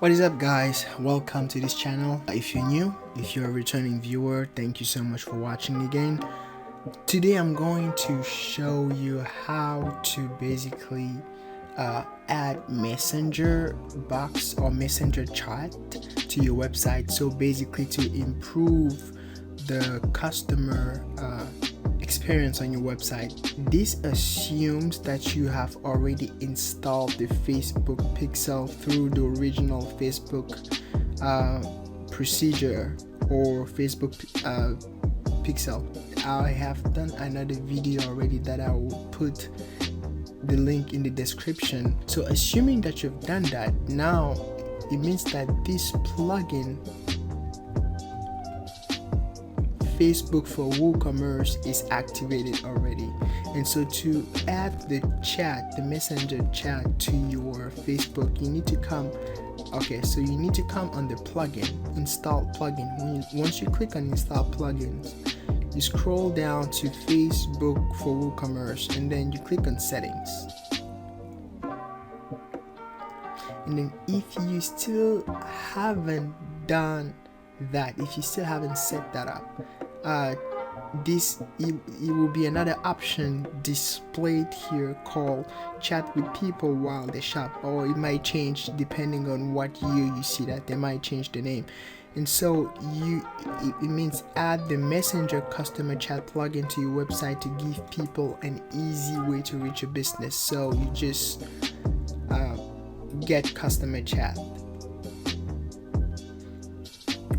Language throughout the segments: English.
What is up, guys? Welcome to this channel. If you're new, if you're a returning viewer, thank you so much for watching again. Today I'm going to show you how to basically add messenger box or messenger chat to your website, so basically to improve the customer experience on your website. This assumes that you have already installed the Facebook pixel through the original Facebook procedure or Facebook pixel. I have done another video already that I will put the link in the description. So assuming that you've done that, now it means that this plugin Facebook for WooCommerce is activated already. And so to add the chat, the messenger chat to your Facebook, you need to come you need to come on the plugin, install plugin. Once you click on install plugins, you scroll down to Facebook for WooCommerce, and then you click on settings. And then if you still haven't done that, if you still haven't set that up, it will be another option displayed here called chat with people while they shop, or it might change depending on what year you see that. They might change the name. And so it means add the messenger customer chat plugin to your website to give people an easy way to reach your business. So you just get customer chat,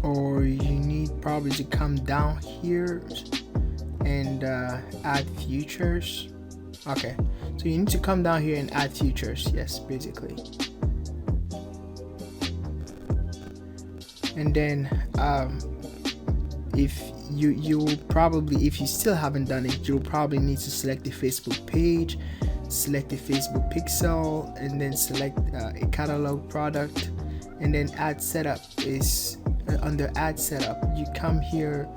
or you need probably to come down here and add features. Okay, so you need to come down here and add features. Yes, basically. And then if you will probably, if you still haven't done it, you'll probably need to select the Facebook page, select the Facebook pixel, and then select a catalog product, and then add setup is under add setup. You come here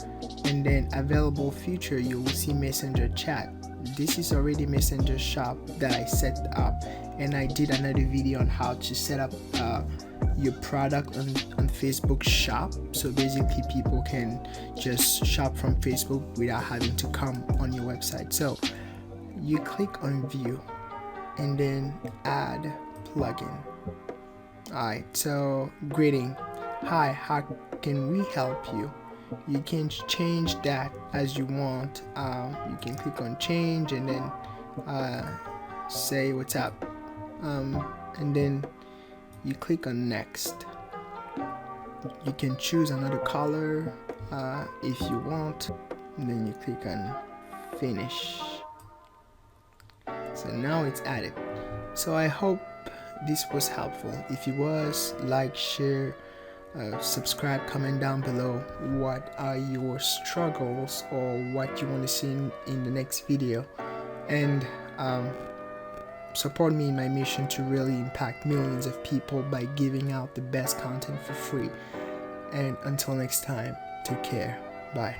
and then available feature, you will see messenger chat. This is already messenger shop that I set up, and I did another video on how to set up your product on Facebook shop, so basically people can just shop from Facebook without having to come on your website. So you click on view and then add plugin. Alright, so greeting, hi, how can we help you? You can change that as you want. You can click on change and then say what's up, and then you click on next. You can choose another color if you want, and then you click on finish. So now it's added. So I hope this was helpful. If it was, like, share, subscribe, comment down below what are your struggles or what you want to see in the next video, and support me in my mission to really impact millions of people by giving out the best content for free. And until next time, take care. Bye.